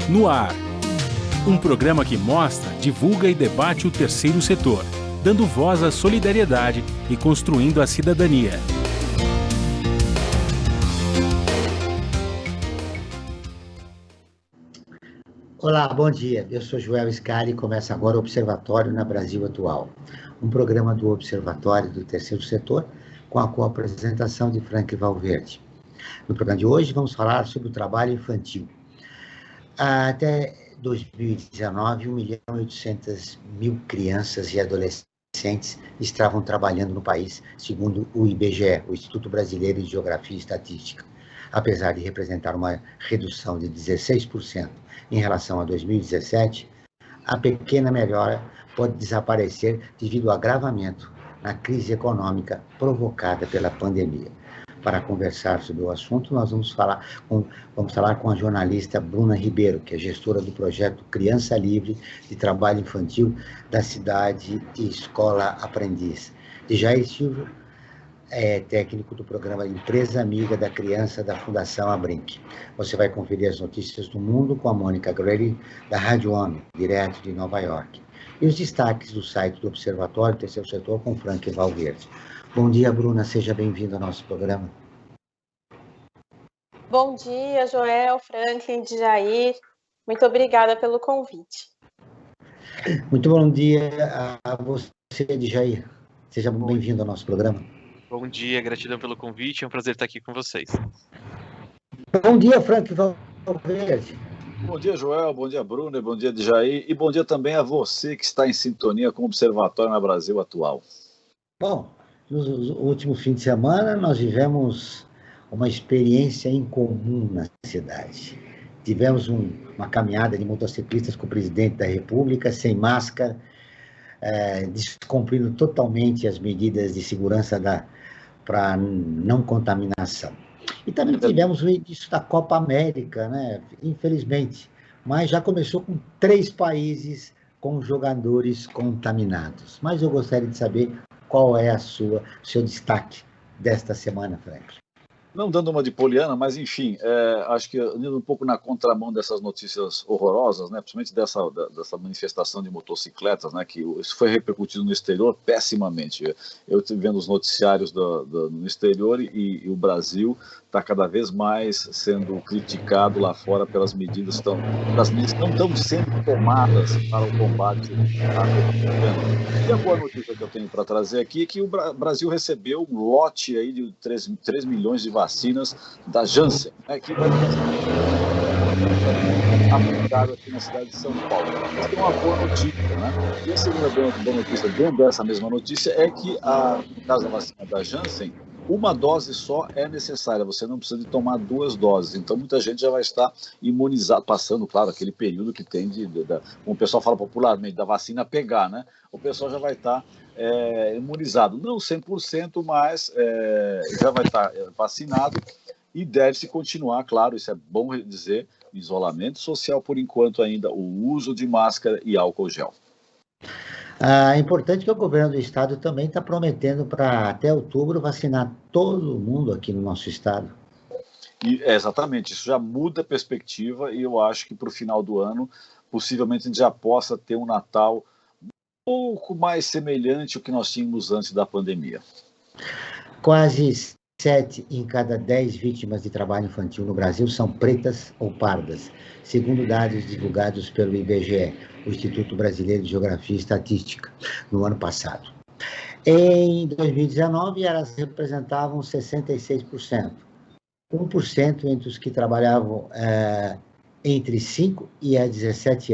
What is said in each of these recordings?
No Ar. Um programa que mostra, divulga e debate o terceiro setor, dando voz à solidariedade e construindo a cidadania. Olá, bom dia. Eu sou Joel Scali e começa agora o Observatório na Brasil Atual, um programa do Observatório do Terceiro Setor com a co-apresentação de Frank Valverde. No programa de hoje vamos falar sobre o trabalho infantil. Até 2019, 1.800.000 crianças e adolescentes estavam trabalhando no país, segundo o IBGE, o Instituto Brasileiro de Geografia e Estatística. Apesar de representar uma redução de 16% em relação a 2017, a pequena melhora pode desaparecer devido ao agravamento na crise econômica provocada pela pandemia. Para conversar sobre o assunto, nós vamos falar com a jornalista Bruna Ribeiro, que é gestora do projeto Criança Livre de Trabalho Infantil da Cidade e Escola Aprendiz. E Jair Silva é técnico do programa Empresa Amiga da Criança da Fundação Abrinq. Você vai conferir as notícias do mundo com a Mônica Grady, da Rádio ONU, direto de Nova York. E os destaques do site do Observatório Terceiro Setor com Frank Valverde. Bom dia, Bruna, seja bem-vindo ao nosso programa. Bom dia, Joel, Frank, Jair. Muito obrigada pelo convite. Muito bom dia a você, Jair. Seja bem-vindo ao nosso programa. Bom dia, gratidão pelo convite, é um prazer estar aqui com vocês. Bom dia, Frank Valverde. Bom dia, Joel, bom dia, Bruno, bom dia, Jair, e bom dia também a você que está em sintonia com o Observatório na Brasil Atual. Bom, no último fim de semana nós vivemos uma experiência incomum na cidade. Tivemos uma caminhada de motociclistas com o presidente da República, sem máscara, descumprindo totalmente as medidas de segurança para não contaminação. E também tivemos o início da Copa América, né? Infelizmente, mas já começou com 3 países com jogadores contaminados. Mas eu gostaria de saber qual é o seu destaque desta semana, Frank. Não dando uma de poliana, mas enfim, acho que indo um pouco na contramão dessas notícias horrorosas, né, principalmente dessa manifestação de motocicletas, né, que isso foi repercutido no exterior pessimamente. Eu estive vendo os noticiários no exterior e o Brasil está cada vez mais sendo criticado lá fora pelas medidas que não estão sendo tomadas para o combate à Covid. E a boa notícia que eu tenho para trazer aqui é que o Brasil recebeu um lote aí de 3 milhões de vacinas da Janssen, né, que vai ser aplicado aqui na cidade de São Paulo. Mas tem uma boa notícia, né? E a segunda boa notícia dentro dessa mesma notícia é que, no caso da vacina da Janssen, uma dose só é necessária, você não precisa de tomar 2 doses. Então, muita gente já vai estar imunizada, passando, claro, aquele período que tem como o pessoal fala popularmente, da vacina pegar, né? O pessoal já vai estar imunizado. Não 100%, mas já vai estar vacinado e deve-se continuar, claro, isso é bom dizer, isolamento social por enquanto ainda, o uso de máscara e álcool gel. É importante que o governo do estado também está prometendo para até outubro vacinar todo mundo aqui no nosso estado. Exatamente, isso já muda a perspectiva e eu acho que para o final do ano, possivelmente a gente já possa ter um Natal um pouco mais semelhante ao que nós tínhamos antes da pandemia. Quase 7 em cada 10 vítimas de trabalho infantil no Brasil são pretas ou pardas, segundo dados divulgados pelo IBGE, o Instituto Brasileiro de Geografia e Estatística, no ano passado. Em 2019, elas representavam 66%, 1% entre os que trabalhavam entre 5 e 17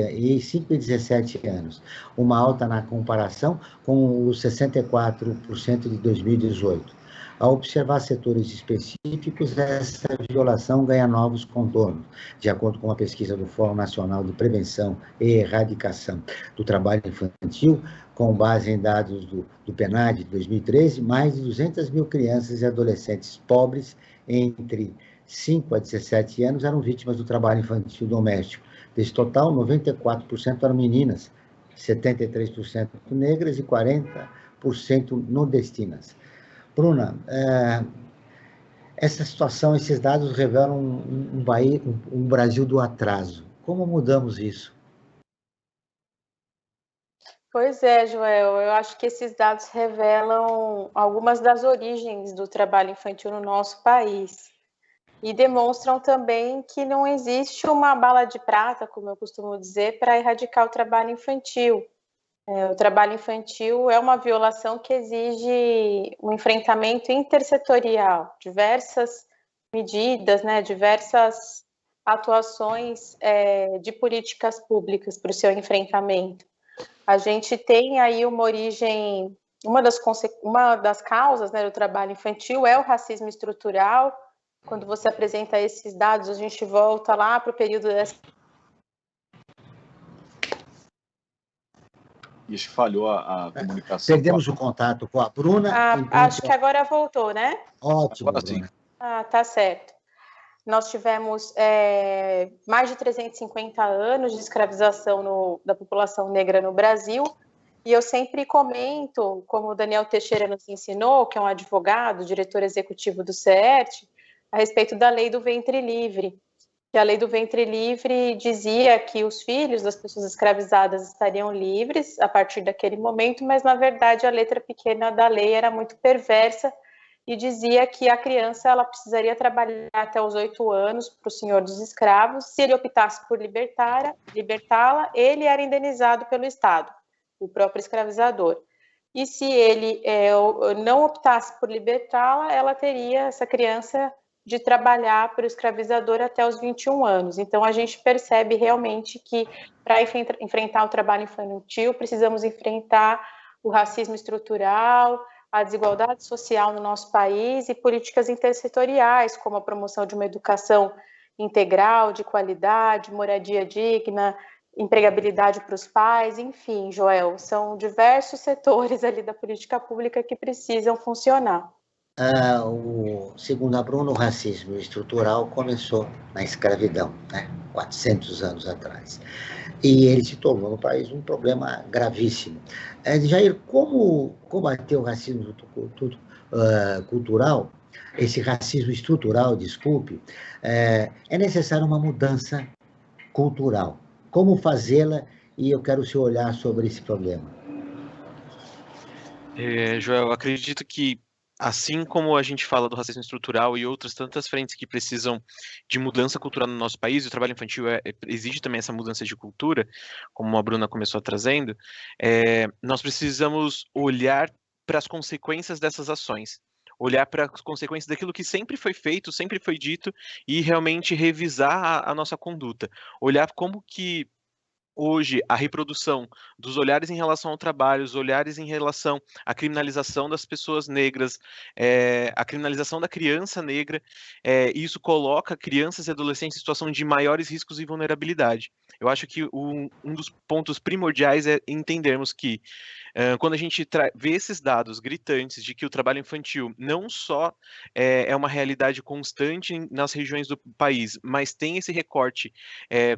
anos, uma alta na comparação com os 64% de 2018. Ao observar setores específicos, essa violação ganha novos contornos, de acordo com uma pesquisa do Fórum Nacional de Prevenção e Erradicação do Trabalho Infantil, com base em dados do PNAD de 2013, mais de 200.000 crianças e adolescentes pobres entre 5 a 17 anos eram vítimas do trabalho infantil doméstico. Desse total, 94% eram meninas, 73% negras e 40% nordestinas. Bruna, essa situação, esses dados revelam um Brasil do atraso. Como mudamos isso? Pois é, Joel, eu acho que esses dados revelam algumas das origens do trabalho infantil no nosso país e demonstram também que não existe uma bala de prata, como eu costumo dizer, para erradicar o trabalho infantil. O trabalho infantil é uma violação que exige um enfrentamento intersetorial, diversas medidas, né, diversas atuações de políticas públicas para o seu enfrentamento. A gente tem aí uma origem, uma das causas, né, do trabalho infantil é o racismo estrutural. Quando você apresenta esses dados, a gente volta lá para o período dessa... Ixi, falhou a comunicação. Perdemos o contato com a Bruna. Acho que agora voltou, né? Ótimo, agora sim. Bruna. Tá certo. Nós tivemos mais de 350 anos de escravização da população negra no Brasil, e eu sempre comento, como o Daniel Teixeira nos ensinou, que é um advogado, diretor executivo do CERT, a respeito da lei do ventre livre, que a lei do ventre livre dizia que os filhos das pessoas escravizadas estariam livres a partir daquele momento, mas, na verdade, a letra pequena da lei era muito perversa e dizia que a criança ela precisaria trabalhar até os 8 anos para o senhor dos escravos. Se ele optasse por libertá-la, ele era indenizado pelo Estado, o próprio escravizador. E se ele não optasse por libertá-la, ela teria, essa criança, de trabalhar para o escravizador até os 21 anos. Então, a gente percebe realmente que, para enfrentar o trabalho infantil, precisamos enfrentar o racismo estrutural, a desigualdade social no nosso país e políticas intersetoriais, como a promoção de uma educação integral, de qualidade, moradia digna, empregabilidade para os pais, enfim, Joel, são diversos setores ali da política pública que precisam funcionar. Segundo a Bruna, o racismo estrutural começou na escravidão, né? 400 anos atrás. E ele se tornou no país um problema gravíssimo. Jair, como combater o racismo cultural, esse racismo estrutural, desculpe, é necessária uma mudança cultural. Como fazê-la? E eu quero o seu olhar sobre esse problema. Joel, acredito que, assim como a gente fala do racismo estrutural e outras tantas frentes que precisam de mudança cultural no nosso país, o trabalho infantil exige também essa mudança de cultura, como a Bruna começou trazendo, nós precisamos olhar para as consequências dessas ações, olhar para as consequências daquilo que sempre foi feito, sempre foi dito, e realmente revisar a nossa conduta, olhar como que hoje, a reprodução dos olhares em relação ao trabalho, os olhares em relação à criminalização das pessoas negras, a criminalização da criança negra, isso coloca crianças e adolescentes em situação de maiores riscos e vulnerabilidade. Eu acho que um dos pontos primordiais é entendermos que, quando a gente vê esses dados gritantes de que o trabalho infantil não só é uma realidade constante nas regiões do país, mas tem esse recorte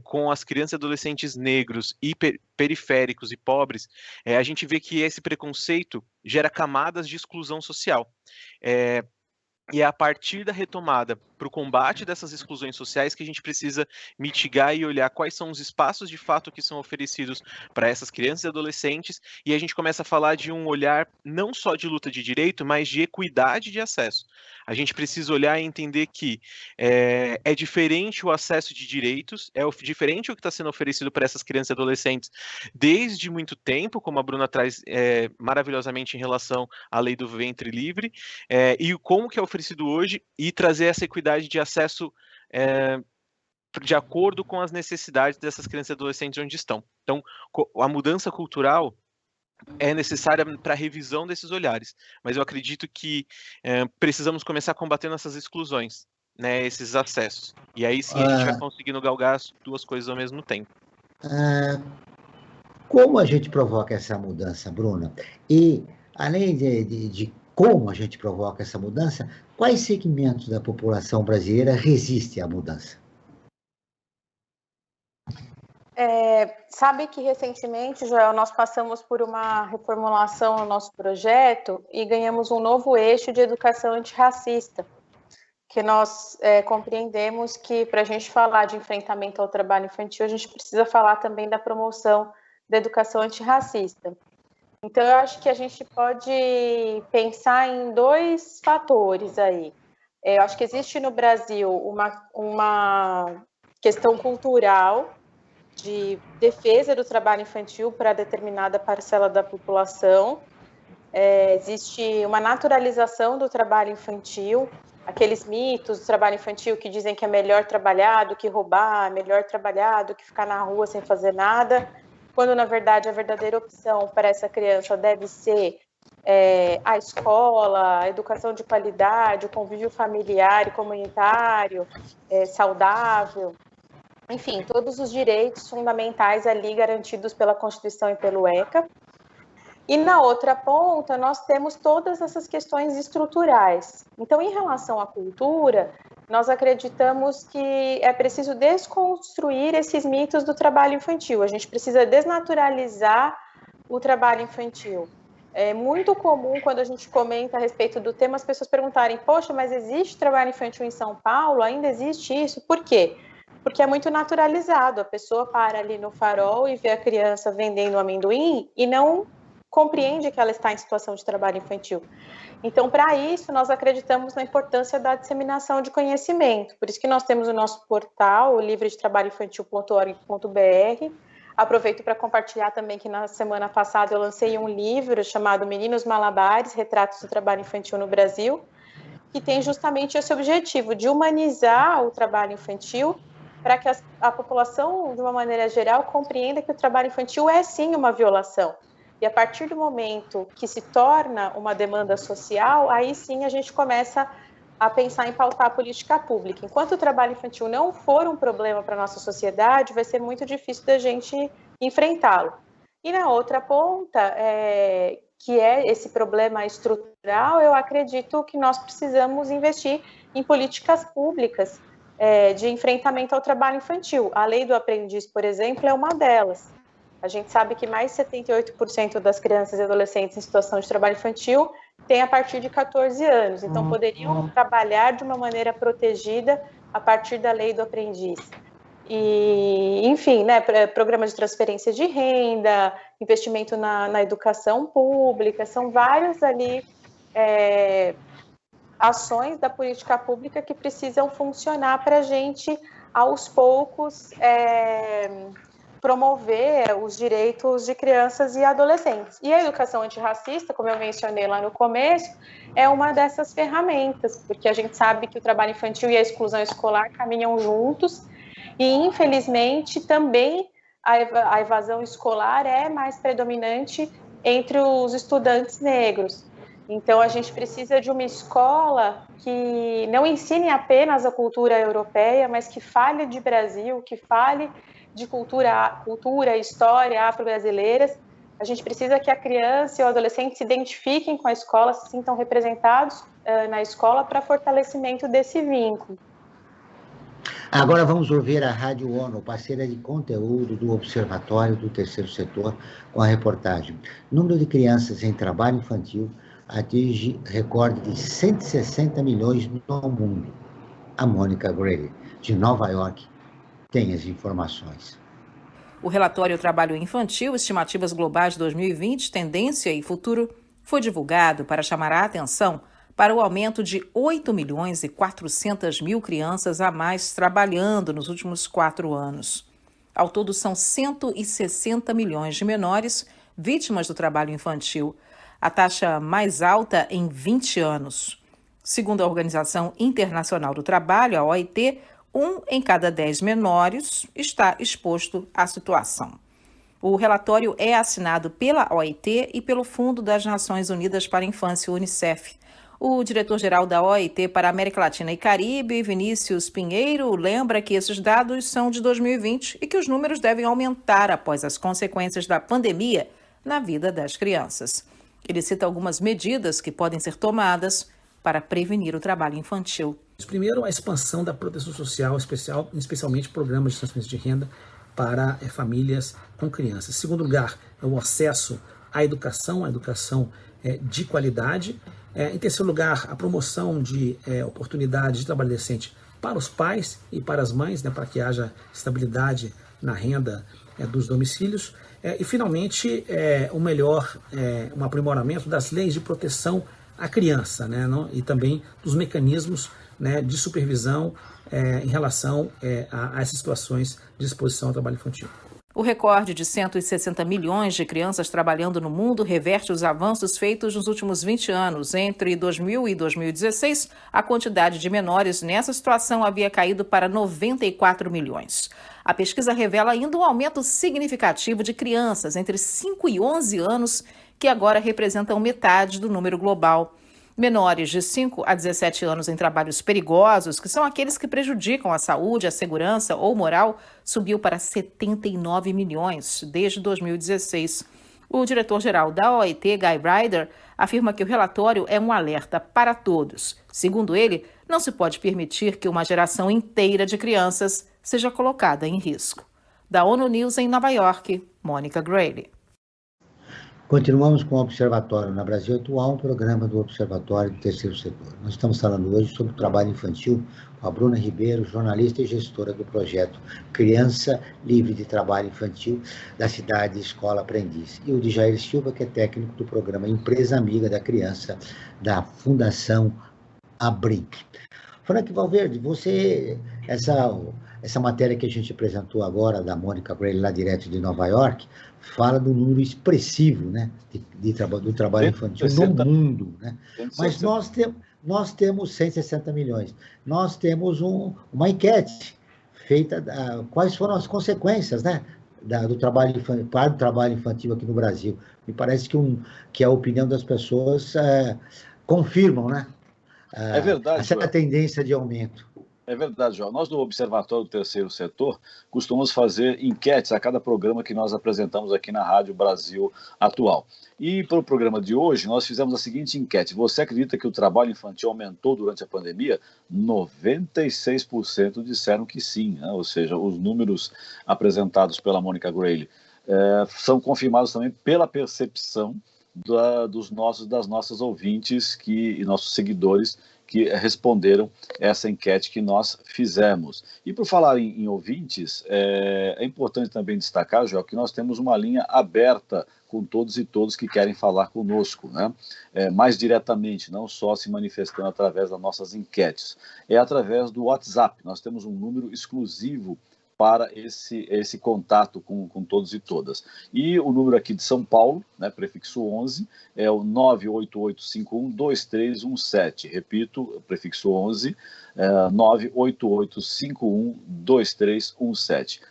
com as crianças e adolescentes negros e periféricos e pobres, a gente vê que esse preconceito gera camadas de exclusão social. E é a partir da retomada para o combate dessas exclusões sociais que a gente precisa mitigar e olhar quais são os espaços de fato que são oferecidos para essas crianças e adolescentes, e a gente começa a falar de um olhar não só de luta de direito, mas de equidade de acesso. A gente precisa olhar e entender que é diferente o acesso de direitos, diferente o que está sendo oferecido para essas crianças e adolescentes desde muito tempo, como a Bruna traz maravilhosamente em relação à lei do ventre livre, e como que é oferecido hoje, e trazer essa equidade de acesso de acordo com as necessidades dessas crianças e adolescentes onde estão. Então, a mudança cultural é necessária para a revisão desses olhares, mas eu acredito que precisamos começar combatendo essas exclusões, né, esses acessos, e aí sim a gente vai conseguindo galgar as duas coisas ao mesmo tempo. Como a gente provoca essa mudança, Bruna? E, além de como a gente provoca essa mudança, quais segmentos da população brasileira resistem à mudança? Sabe que recentemente, Joel, nós passamos por uma reformulação no nosso projeto e ganhamos um novo eixo de educação antirracista, porque nós compreendemos que para a gente falar de enfrentamento ao trabalho infantil, a gente precisa falar também da promoção da educação antirracista. Então, eu acho que a gente pode pensar em 2 fatores aí. Eu acho que existe no Brasil uma questão cultural de defesa do trabalho infantil para determinada parcela da população. Existe uma naturalização do trabalho infantil, aqueles mitos do trabalho infantil que dizem que é melhor trabalhar do que roubar, melhor trabalhar do que ficar na rua sem fazer nada, quando, na verdade, a verdadeira opção para essa criança deve ser a escola, a educação de qualidade, o convívio familiar e comunitário, saudável, enfim, todos os direitos fundamentais ali garantidos pela Constituição e pelo ECA. E na outra ponta, nós temos todas essas questões estruturais. Então, em relação à cultura, nós acreditamos que é preciso desconstruir esses mitos do trabalho infantil. A gente precisa desnaturalizar o trabalho infantil. É muito comum, quando a gente comenta a respeito do tema, as pessoas perguntarem: poxa, mas existe trabalho infantil em São Paulo? Ainda existe isso? Por quê? Porque é muito naturalizado. A pessoa para ali no farol e vê a criança vendendo amendoim e não compreende que ela está em situação de trabalho infantil. Então, para isso, nós acreditamos na importância da disseminação de conhecimento. Por isso que nós temos o nosso portal, o livredetrabalhoinfantil.org.br. Aproveito para compartilhar também que na semana passada eu lancei um livro chamado Meninos Malabares, Retratos do Trabalho Infantil no Brasil, que tem justamente esse objetivo de humanizar o trabalho infantil para que a população, de uma maneira geral, compreenda que o trabalho infantil é sim uma violação. E a partir do momento que se torna uma demanda social, aí sim a gente começa a pensar em pautar a política pública. Enquanto o trabalho infantil não for um problema para a nossa sociedade, vai ser muito difícil da gente enfrentá-lo. E na outra ponta, que é esse problema estrutural, eu acredito que nós precisamos investir em políticas públicas de enfrentamento ao trabalho infantil. A Lei do Aprendiz, por exemplo, é uma delas. A gente sabe que mais de 78% das crianças e adolescentes em situação de trabalho infantil têm a partir de 14 anos. Então, poderiam trabalhar de uma maneira protegida a partir da Lei do Aprendiz. E, enfim, né, programa de transferência de renda, investimento na educação pública, são várias ali ações da política pública que precisam funcionar para a gente, aos poucos, promover os direitos de crianças e adolescentes. E a educação antirracista, como eu mencionei lá no começo, é uma dessas ferramentas, porque a gente sabe que o trabalho infantil e a exclusão escolar caminham juntos, e infelizmente também a evasão escolar é mais predominante entre os estudantes negros. Então a gente precisa de uma escola que não ensine apenas a cultura europeia, mas que fale de Brasil, que fale de cultura, história afro-brasileiras. A gente precisa que a criança e o adolescente se identifiquem com a escola, se sintam representados na escola para fortalecimento desse vínculo. Agora vamos ouvir a Rádio ONU, parceira de conteúdo do Observatório do Terceiro Setor, com a reportagem: número de crianças em trabalho infantil atinge recorde de 160 milhões no mundo. A Mônica Gray, de Nova York, tem as informações. O relatório Trabalho Infantil, Estimativas Globais 2020, Tendência e Futuro, foi divulgado para chamar a atenção para o aumento de 8 milhões e 400 mil crianças a mais trabalhando nos últimos 4 anos. Ao todo, são 160 milhões de menores vítimas do trabalho infantil, a taxa mais alta em 20 anos. Segundo a Organização Internacional do Trabalho, a OIT, 1 em cada 10 menores está exposto à situação. O relatório é assinado pela OIT e pelo Fundo das Nações Unidas para a Infância, UNICEF. O diretor-geral da OIT para a América Latina e Caribe, Vinícius Pinheiro, lembra que esses dados são de 2020 e que os números devem aumentar após as consequências da pandemia na vida das crianças. Ele cita algumas medidas que podem ser tomadas para prevenir o trabalho infantil. Primeiro, a expansão da proteção social, especialmente programas de transferência de renda para famílias com crianças. Em segundo lugar, é o acesso à educação de qualidade. Em terceiro lugar, a promoção de oportunidades de trabalho decente para os pais e para as mães, né, para que haja estabilidade na renda dos domicílios. E, finalmente, um aprimoramento das leis de proteção à criança, né, e também dos mecanismos, né, de supervisão em relação a essas situações de exposição ao trabalho infantil. O recorde de 160 milhões de crianças trabalhando no mundo reverte os avanços feitos nos últimos 20 anos. Entre 2000 e 2016, a quantidade de menores nessa situação havia caído para 94 milhões. A pesquisa revela ainda um aumento significativo de crianças entre 5 e 11 anos, que agora representam metade do número global. Menores de 5 a 17 anos em trabalhos perigosos, que são aqueles que prejudicam a saúde, a segurança ou moral, subiu para 79 milhões desde 2016. O diretor-geral da OIT, Guy Ryder, afirma que o relatório é um alerta para todos. Segundo ele, não se pode permitir que uma geração inteira de crianças seja colocada em risco. Da ONU News em Nova York, Mônica Grayle. Continuamos com o Observatório na Brasil Atual, um programa do Observatório do Terceiro Setor. Nós estamos falando hoje sobre o trabalho infantil com a Bruna Ribeiro, jornalista e gestora do projeto Criança Livre de Trabalho Infantil da cidade Escola Aprendiz. E o de Jair Silva, que é técnico do programa Empresa Amiga da Criança da Fundação Abric. Frank Valverde, essa matéria que a gente apresentou agora, da Mônica Grayle, lá direto de Nova York, fala do número expressivo, né, do trabalho infantil no mundo, né? Mas nós temos 160 milhões. Nós temos uma enquete feita, quais foram as consequências, né, do trabalho infantil aqui no Brasil. Me parece que a opinião das pessoas confirmam, né, é verdade, essa tendência de aumento. É verdade, João. Nós do Observatório do Terceiro Setor costumamos fazer enquetes a cada programa que nós apresentamos aqui na Rádio Brasil Atual. E para o programa de hoje, nós fizemos a seguinte enquete. Você acredita que o trabalho infantil aumentou durante a pandemia? 96% disseram que sim, né? Ou seja, os números apresentados pela Mônica Grayle são confirmados também pela percepção das nossas ouvintes e nossos seguidores que responderam essa enquete que nós fizemos. E por falar em ouvintes, é importante também destacar, João, que nós temos uma linha aberta com todos e todos que querem falar conosco, né? Mais diretamente, não só se manifestando através das nossas enquetes. É através do WhatsApp. Nós temos um número exclusivo para esse contato com todos e todas. E o número aqui de São Paulo, né, prefixo 11, é o 988512317. Repito, prefixo 11, 988512317.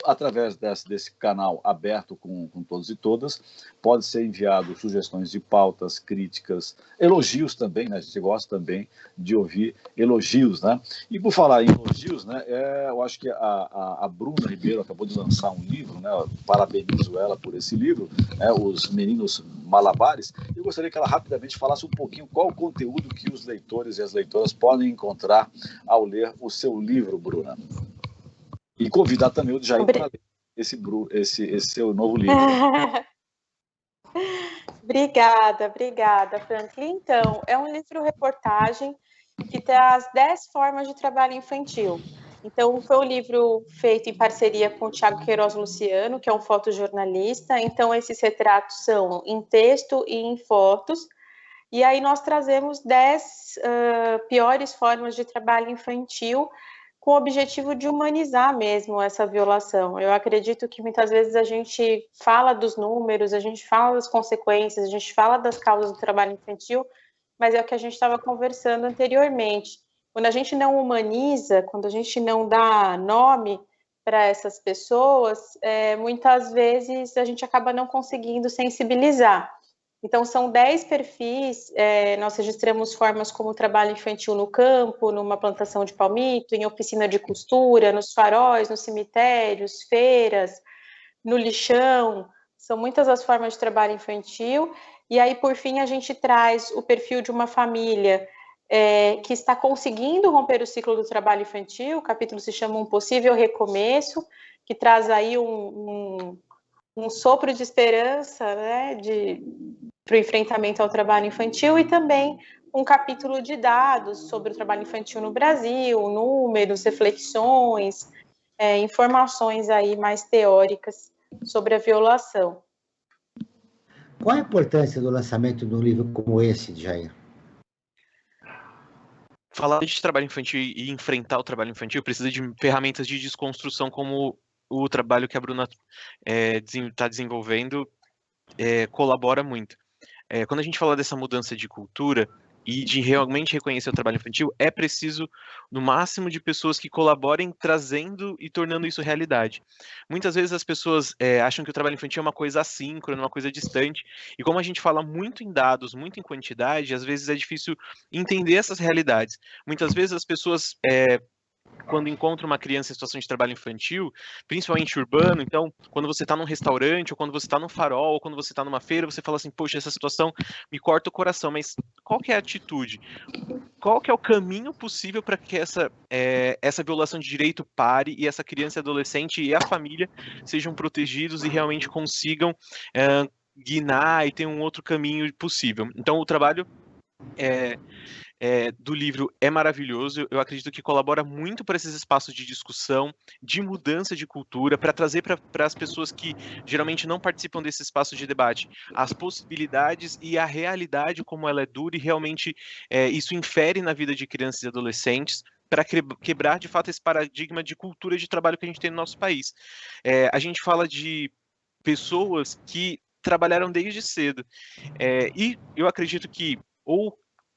Através desse canal aberto com todos e todas, pode ser enviado sugestões de pautas, críticas, elogios também, né? A gente gosta também de ouvir elogios, né? E por falar em elogios, né, eu acho que a Bruna Ribeiro acabou de lançar um livro, né? Parabenizo ela por esse livro, né? Os Meninos Malabares. Eu gostaria que ela rapidamente falasse um pouquinho qual o conteúdo que os leitores e as leitoras podem encontrar ao ler o seu livro, Bruna. E convidar também o Jair para ler esse seu novo livro. Obrigada, Franklin. Então, é um livro-reportagem que traz 10 formas de trabalho infantil. Então, foi um livro feito em parceria com o Thiago Queiroz Luciano, que é um fotojornalista. Então, esses retratos são em texto e em fotos. E aí nós trazemos 10 piores formas de trabalho infantil, com o objetivo de humanizar mesmo essa violação. Eu acredito que muitas vezes a gente fala dos números, a gente fala das consequências, a gente fala das causas do trabalho infantil, mas é o que a gente estava conversando anteriormente. Quando a gente não humaniza, quando a gente não dá nome para essas pessoas, muitas vezes a gente acaba não conseguindo sensibilizar. Então, são 10 perfis, nós registramos formas como trabalho infantil no campo, numa plantação de palmito, em oficina de costura, nos faróis, nos cemitérios, feiras, no lixão. São muitas as formas de trabalho infantil. E aí, por fim, a gente traz o perfil de uma família que está conseguindo romper o ciclo do trabalho infantil. O capítulo se chama Um Possível Recomeço, que traz aí um sopro de esperança, né, para o enfrentamento ao trabalho infantil e também um capítulo de dados sobre o trabalho infantil no Brasil, números, reflexões, informações aí mais teóricas sobre a violação. Qual a importância do lançamento de um livro como esse, Jair? Falar de trabalho infantil e enfrentar o trabalho infantil precisa de ferramentas de desconstrução, como o trabalho que a Bruna está desenvolvendo colabora muito. Quando a gente fala dessa mudança de cultura e de realmente reconhecer o trabalho infantil, é preciso, no máximo, de pessoas que colaborem trazendo e tornando isso realidade. Muitas vezes as pessoas acham que o trabalho infantil é uma coisa assíncrona, uma coisa distante, e como a gente fala muito em dados, muito em quantidade, às vezes é difícil entender essas realidades. Muitas vezes as pessoas quando encontra uma criança em situação de trabalho infantil, principalmente urbano, então, quando você está num restaurante, ou quando você está num farol, ou quando você está numa feira, você fala assim, poxa, essa situação me corta o coração, mas qual que é a atitude? Qual que é o caminho possível para que essa violação de direito pare e essa criança e adolescente e a família sejam protegidos e realmente consigam guinar e ter um outro caminho possível? Então, o trabalho do livro é maravilhoso, eu acredito que colabora muito para esses espaços de discussão, de mudança de cultura, para trazer para as pessoas que geralmente não participam desse espaço de debate as possibilidades e a realidade como ela é dura e realmente isso infere na vida de crianças e adolescentes, para quebrar de fato esse paradigma de cultura de trabalho que a gente tem no nosso país. A gente fala de pessoas que trabalharam desde cedo, e eu acredito que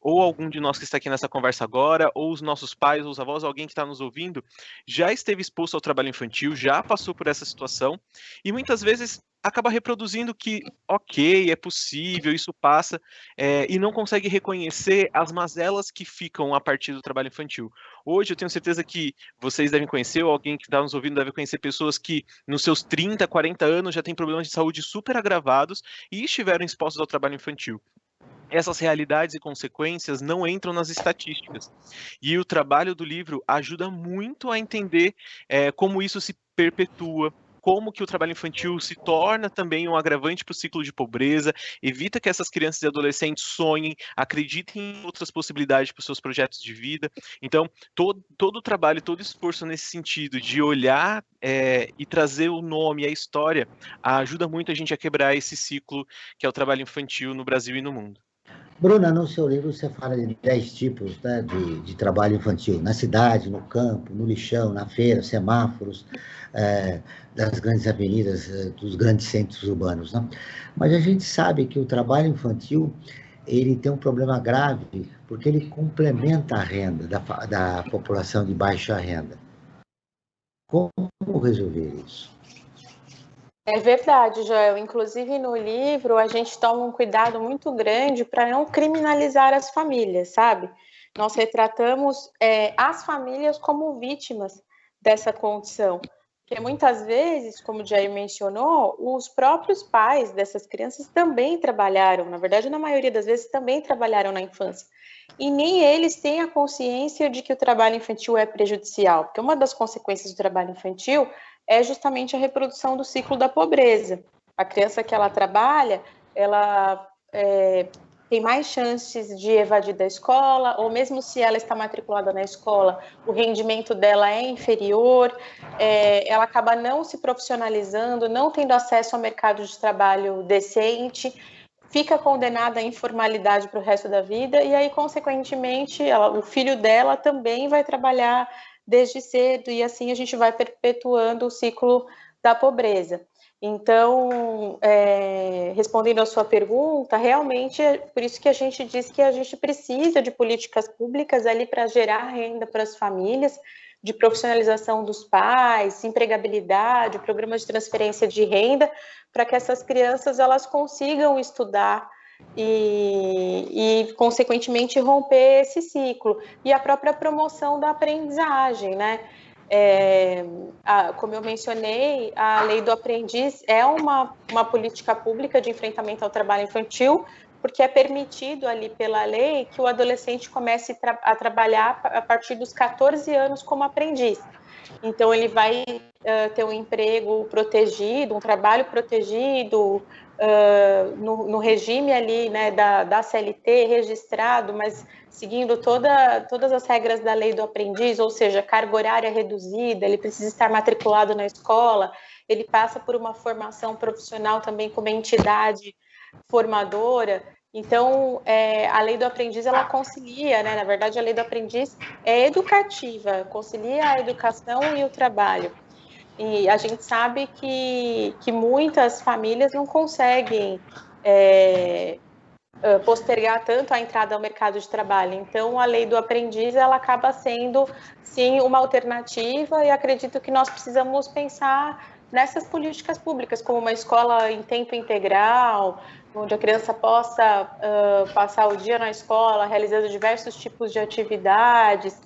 ou algum de nós que está aqui nessa conversa agora, ou os nossos pais, ou os avós, alguém que está nos ouvindo, já esteve exposto ao trabalho infantil, já passou por essa situação, e muitas vezes acaba reproduzindo que, ok, é possível, isso passa, e não consegue reconhecer as mazelas que ficam a partir do trabalho infantil. Hoje eu tenho certeza que vocês devem conhecer, ou alguém que está nos ouvindo deve conhecer pessoas que nos seus 30, 40 anos já têm problemas de saúde super agravados e estiveram expostos ao trabalho infantil. Essas realidades e consequências não entram nas estatísticas. E o trabalho do livro ajuda muito a entender como isso se perpetua, como que o trabalho infantil se torna também um agravante para o ciclo de pobreza, evita que essas crianças e adolescentes sonhem, acreditem em outras possibilidades para os seus projetos de vida. Então, todo o trabalho, todo o esforço nesse sentido de olhar e trazer o nome e a história ajuda muito a gente a quebrar esse ciclo que é o trabalho infantil no Brasil e no mundo. Bruna, no seu livro você fala de 10 tipos, né, de trabalho infantil, na cidade, no campo, no lixão, na feira, semáforos, das grandes avenidas, dos grandes centros urbanos, né? Mas a gente sabe que o trabalho infantil ele tem um problema grave, porque ele complementa a renda da população de baixa renda. Como resolver isso? É verdade, Joel. Inclusive, no livro, a gente toma um cuidado muito grande para não criminalizar as famílias, sabe? Nós retratamos as famílias como vítimas dessa condição. Porque muitas vezes, como o Jair mencionou, os próprios pais dessas crianças também trabalharam, na verdade, na maioria das vezes, também trabalharam na infância. E nem eles têm a consciência de que o trabalho infantil é prejudicial, porque uma das consequências do trabalho infantil é justamente a reprodução do ciclo da pobreza. A criança que ela trabalha, ela tem mais chances de evadir da escola, ou mesmo se ela está matriculada na escola, o rendimento dela é inferior, ela acaba não se profissionalizando, não tendo acesso ao mercado de trabalho decente, fica condenada à informalidade para o resto da vida, e aí, consequentemente, o filho dela também vai trabalhar desde cedo, e assim a gente vai perpetuando o ciclo da pobreza. Então, respondendo à sua pergunta, realmente é por isso que a gente diz que a gente precisa de políticas públicas ali para gerar renda para as famílias, de profissionalização dos pais, empregabilidade, programas de transferência de renda, para que essas crianças elas consigam estudar e, consequentemente, romper esse ciclo. E a própria promoção da aprendizagem, né? Como eu mencionei, a Lei do Aprendiz é uma política pública de enfrentamento ao trabalho infantil, porque é permitido ali pela lei que o adolescente comece a trabalhar a partir dos 14 anos como aprendiz. Então, ele vai ter um emprego protegido, um trabalho protegido, no regime ali, né, da CLT, registrado, mas seguindo todas as regras da lei do aprendiz, ou seja, carga horária reduzida, ele precisa estar matriculado na escola, ele passa por uma formação profissional também como entidade formadora. Então, a lei do aprendiz, ela concilia, né? Na verdade, a lei do aprendiz é educativa, concilia a educação e o trabalho. E a gente sabe que muitas famílias não conseguem postergar tanto a entrada ao mercado de trabalho. Então, a lei do aprendiz, ela acaba sendo, sim, uma alternativa, e acredito que nós precisamos pensar nessas políticas públicas, como uma escola em tempo integral, onde a criança possa passar o dia na escola, realizando diversos tipos de atividades,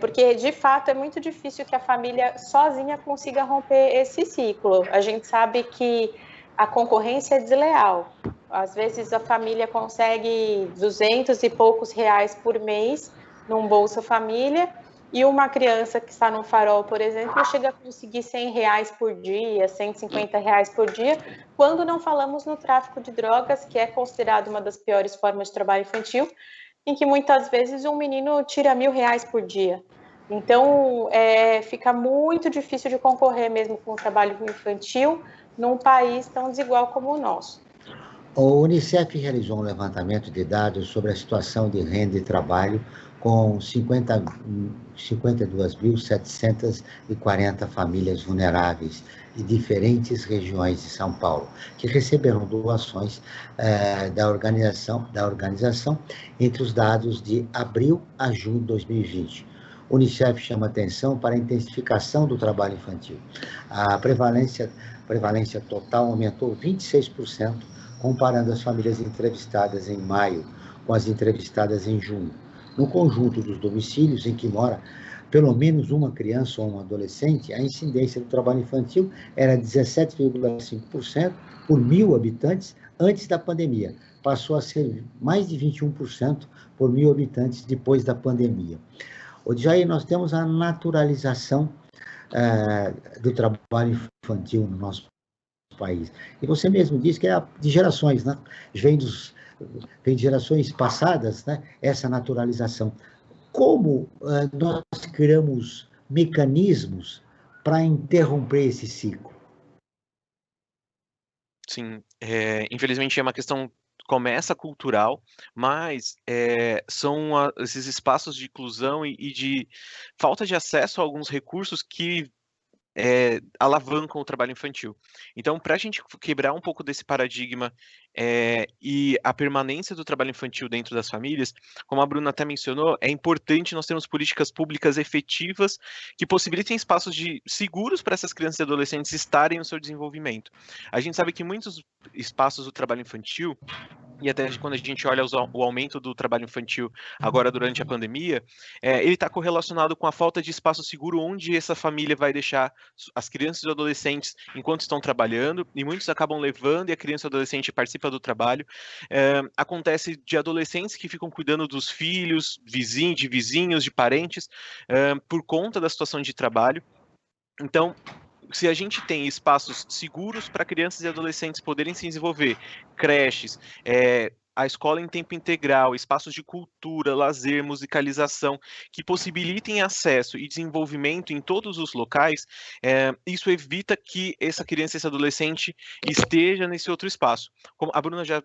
porque, de fato, é muito difícil que a família sozinha consiga romper esse ciclo. A gente sabe que a concorrência é desleal. Às vezes, a família consegue 200 e poucos reais por mês num Bolsa Família, e uma criança que está no Farol, por exemplo, chega a conseguir 100 reais por dia, 150 reais por dia, quando não falamos no tráfico de drogas, que é considerado uma das piores formas de trabalho infantil, em que muitas vezes um menino tira 1.000 reais por dia. Então, fica muito difícil de concorrer mesmo com o trabalho infantil num país tão desigual como o nosso. O Unicef realizou um levantamento de dados sobre a situação de renda e trabalho com 52.740 famílias vulneráveis de diferentes regiões de São Paulo, que receberam doações da organização entre os dados de abril a junho de 2020. O Unicef chama atenção para a intensificação do trabalho infantil. A prevalência total aumentou 26%, comparando as famílias entrevistadas em maio com as entrevistadas em junho. No conjunto dos domicílios em que mora pelo menos uma criança ou um adolescente, a incidência do trabalho infantil era 17,5% por 1.000 habitantes antes da pandemia. Passou a ser mais de 21% por 1.000 habitantes depois da pandemia. O Jair, nós temos a naturalização do trabalho infantil no nosso país. E você mesmo disse que é de gerações, né? Vem de gerações passadas, né? Essa naturalização. Como nós criamos mecanismos para interromper esse ciclo? Sim, infelizmente é uma questão começa cultural, mas são esses espaços de inclusão e de falta de acesso a alguns recursos que alavancam o trabalho infantil. Então, para a gente quebrar um pouco desse paradigma e a permanência do trabalho infantil dentro das famílias, como a Bruna até mencionou, é importante nós termos políticas públicas efetivas que possibilitem espaços seguros para essas crianças e adolescentes estarem no seu desenvolvimento. A gente sabe que muitos espaços do trabalho infantil, e até quando a gente olha o aumento do trabalho infantil agora durante a pandemia, ele está correlacionado com a falta de espaço seguro onde essa família vai deixar as crianças e adolescentes enquanto estão trabalhando, e muitos acabam levando e a criança e o adolescente participa do trabalho. Acontece de adolescentes que ficam cuidando dos filhos, de vizinhos, de parentes, por conta da situação de trabalho. Então, se a gente tem espaços seguros para crianças e adolescentes poderem se desenvolver, creches, a escola em tempo integral, espaços de cultura, lazer, musicalização, que possibilitem acesso e desenvolvimento em todos os locais, isso evita que essa criança e esse adolescente esteja nesse outro espaço. Como a Bruna já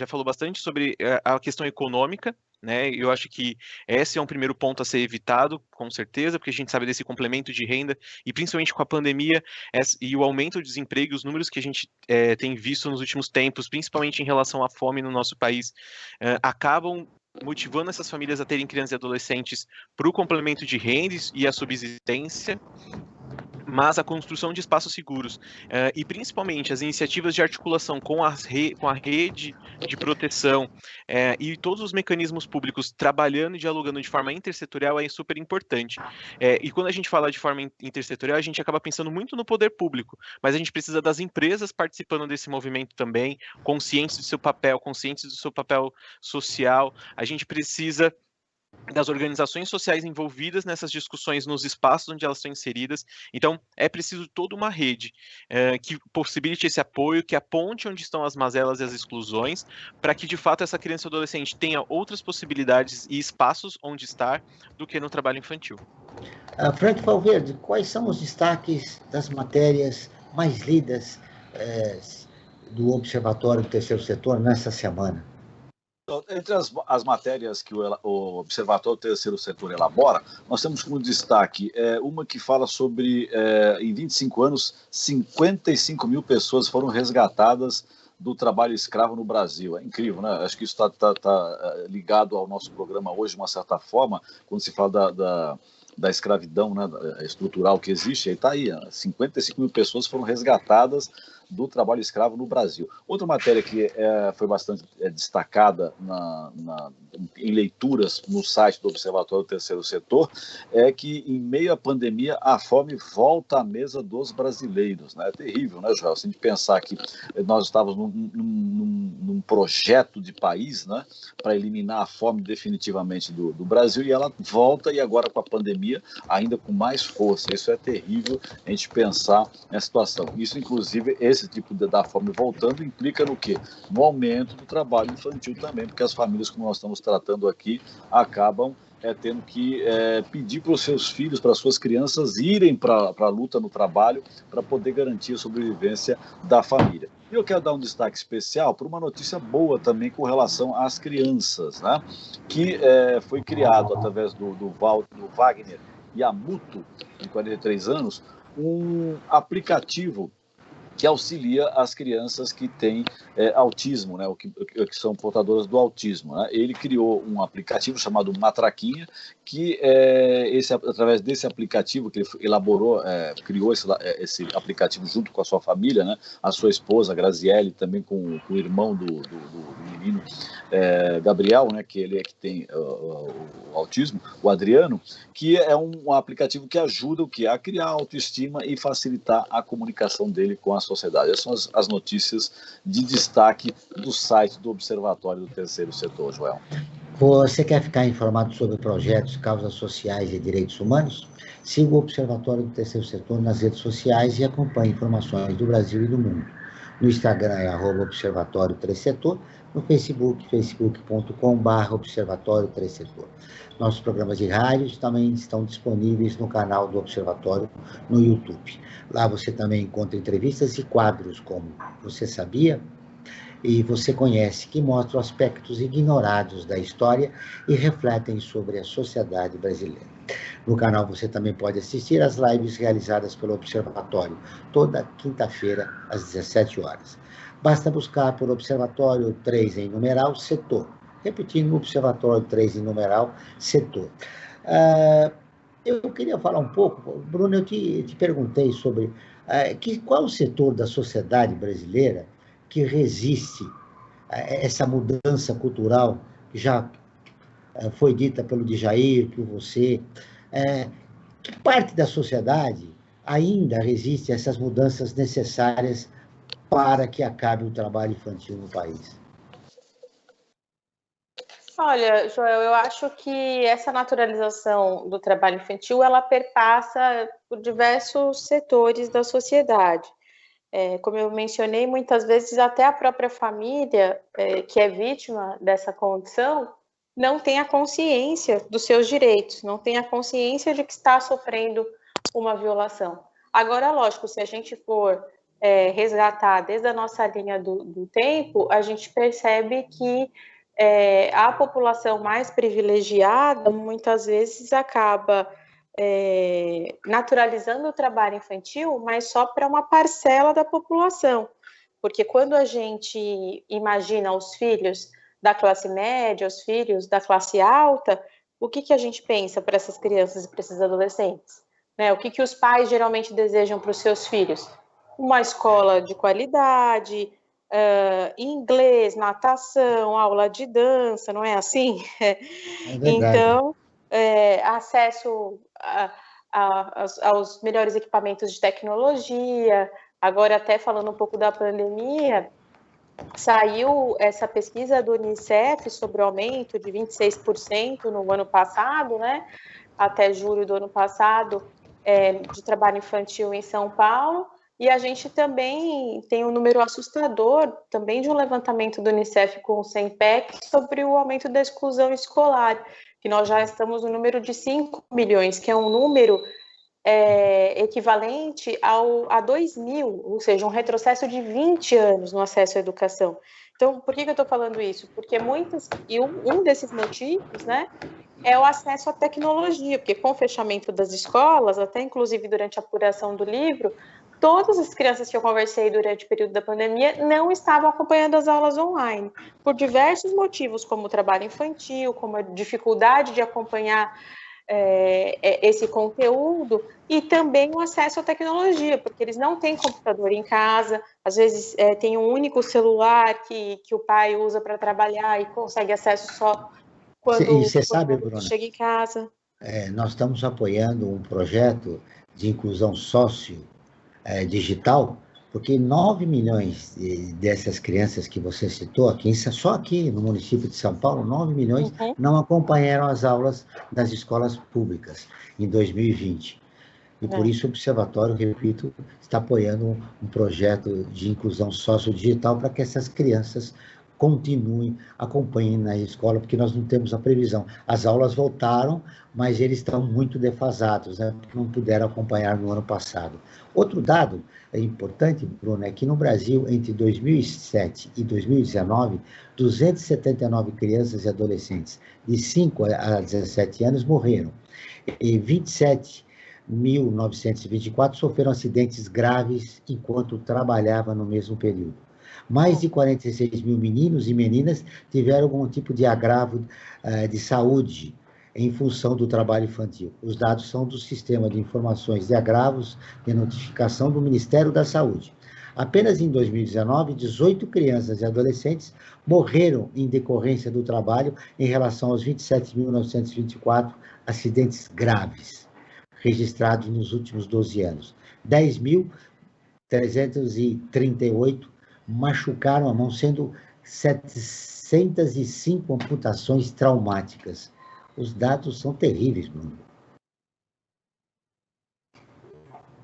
falou bastante sobre a questão econômica, né? Eu acho que esse é um primeiro ponto a ser evitado, com certeza, porque a gente sabe desse complemento de renda, e principalmente com a pandemia e o aumento do desemprego, os números que a gente tem visto nos últimos tempos, principalmente em relação à fome no nosso país, acabam motivando essas famílias a terem crianças e adolescentes para o complemento de rendas e a subsistência, mas a construção de espaços seguros e principalmente as iniciativas de articulação com a rede de proteção e todos os mecanismos públicos trabalhando e dialogando de forma intersetorial é super importante. E quando a gente fala de forma intersetorial, a gente acaba pensando muito no poder público, mas a gente precisa das empresas participando desse movimento também, conscientes do seu papel social. A gente precisa das organizações sociais envolvidas nessas discussões nos espaços onde elas estão inseridas. Então, é preciso toda uma rede que possibilite esse apoio, que aponte onde estão as mazelas e as exclusões, para que, de fato, essa criança e adolescente tenha outras possibilidades e espaços onde estar do que no trabalho infantil. Frank Valverde, quais são os destaques das matérias mais lidas do Observatório do Terceiro Setor nessa semana? Entre as matérias que o Observatório do Terceiro Setor elabora, nós temos como destaque uma que fala sobre, em 25 anos, 55 mil pessoas foram resgatadas do trabalho escravo no Brasil. É incrível, né? Acho que isso está ligado ao nosso programa hoje, de uma certa forma, quando se fala da escravidão, né, estrutural que existe, aí está aí, 55 mil pessoas foram resgatadas do trabalho escravo no Brasil. Outra matéria que foi bastante destacada em leituras no site do Observatório do Terceiro Setor é que, em meio à pandemia, a fome volta à mesa dos brasileiros. Né? É terrível, né, Joel? Se a gente pensar que nós estávamos num projeto de país, né, para eliminar a fome definitivamente do Brasil, e ela volta, e agora com a pandemia, ainda com mais força. Isso é terrível, a gente pensar na situação. Isso, inclusive, esse tipo da fome voltando implica no quê? No aumento do trabalho infantil também, porque as famílias, como nós estamos tratando aqui, acabam tendo que pedir para os seus filhos, para as suas crianças irem para a luta no trabalho para poder garantir a sobrevivência da família. E eu quero dar um destaque especial para uma notícia boa também com relação às crianças, né? Que foi criado através do Wagner Yamuto, de 43 anos, um aplicativo que auxilia as crianças que têm autismo, né, que são portadoras do autismo. Né? Ele criou um aplicativo chamado Matraquinha, que através desse aplicativo que ele elaborou, criou esse aplicativo junto com a sua família, né, a sua esposa, Graziele, também com o irmão do menino Gabriel, né, que ele que tem o autismo, o Adriano, que é um aplicativo que ajuda a criar autoestima e facilitar a comunicação dele com a sociedade. Essas são as notícias de destaque do site do Observatório do Terceiro Setor, Joel. Você quer ficar informado sobre projetos, causas sociais e direitos humanos? Siga o Observatório do Terceiro Setor nas redes sociais e acompanhe informações do Brasil e do mundo. No Instagram é @Observatório 3 Setor, no Facebook, facebook.com/Observatório 3 Setor. Nossos programas de rádio também estão disponíveis no canal do Observatório no YouTube. Lá você também encontra entrevistas e quadros como Você Sabia? E Você Conhece, que mostram aspectos ignorados da história e refletem sobre a sociedade brasileira. No canal você também pode assistir às lives realizadas pelo Observatório, toda quinta-feira, às 17 horas. Basta buscar por Observatório 3 em numeral Setor. Repetindo, Observatório 3 em numeral Setor. Eu queria falar um pouco, Bruno, eu te perguntei sobre qual o setor da sociedade brasileira que resiste a essa mudança cultural que já foi dita pelo Djair, por você. Que parte da sociedade ainda resiste a essas mudanças necessárias para que acabe o trabalho infantil no país? Olha, Joel, eu acho que essa naturalização do trabalho infantil, ela perpassa por diversos setores da sociedade. Como eu mencionei, muitas vezes até a própria família, que é vítima dessa condição, não tem a consciência dos seus direitos, não tem a consciência de que está sofrendo uma violação. Agora, lógico, se a gente for resgatar desde a nossa linha do tempo, a gente percebe que a população mais privilegiada, muitas vezes, acaba naturalizando o trabalho infantil, mas só para uma parcela da população. Porque quando a gente imagina os filhos da classe média, os filhos da classe alta, o que a gente pensa para essas crianças e para esses adolescentes? Né? O que os pais geralmente desejam para os seus filhos? Uma escola de qualidade, inglês, natação, aula de dança, não é assim? Então, acesso aos melhores equipamentos de tecnologia. Agora, até falando um pouco da pandemia, saiu essa pesquisa do Unicef sobre o aumento de 26% no ano passado, né, até julho do ano passado, de trabalho infantil em São Paulo, e a gente também tem um número assustador, também de um levantamento do Unicef com o CENPEC, sobre o aumento da exclusão escolar, que nós já estamos no número de 5 milhões, que é um número equivalente a 2000, ou seja, um retrocesso de 20 anos no acesso à educação. Então, por que eu estou falando isso? Porque um desses motivos, né, é o acesso à tecnologia, porque com o fechamento das escolas, até inclusive durante a apuração do livro, todas as crianças que eu conversei durante o período da pandemia não estavam acompanhando as aulas online, por diversos motivos, como o trabalho infantil, como a dificuldade de acompanhar esse conteúdo, e também o acesso à tecnologia, porque eles não têm computador em casa, às vezes tem um único celular que o pai usa para trabalhar e consegue acesso só quando Você sabe, o Bruna, chega em casa. nós estamos apoiando um projeto de inclusão digital, porque 9 milhões dessas crianças que você citou, só aqui no município de São Paulo, 9 milhões não acompanharam as aulas das escolas públicas em 2020. E por isso o Observatório, repito, está apoiando um projeto de inclusão sociodigital para que essas crianças continuem, acompanhem na escola, porque nós não temos a previsão. As aulas voltaram, mas eles estão muito defasados, né? Não puderam acompanhar no ano passado. Outro dado importante, Bruno, é que no Brasil, entre 2007 e 2019, 279 crianças e adolescentes de 5 a 17 anos morreram. E 27.924 sofreram acidentes graves enquanto trabalhavam no mesmo período. Mais de 46 mil meninos e meninas tiveram algum tipo de agravo de saúde em função do trabalho infantil. Os dados são do Sistema de Informações de Agravos de Notificação do Ministério da Saúde. Apenas em 2019, 18 crianças e adolescentes morreram em decorrência do trabalho em relação aos 27.924 acidentes graves registrados nos últimos 12 anos. 10.338 machucaram a mão, sendo 705 amputações traumáticas. Os dados são terríveis, Bruno.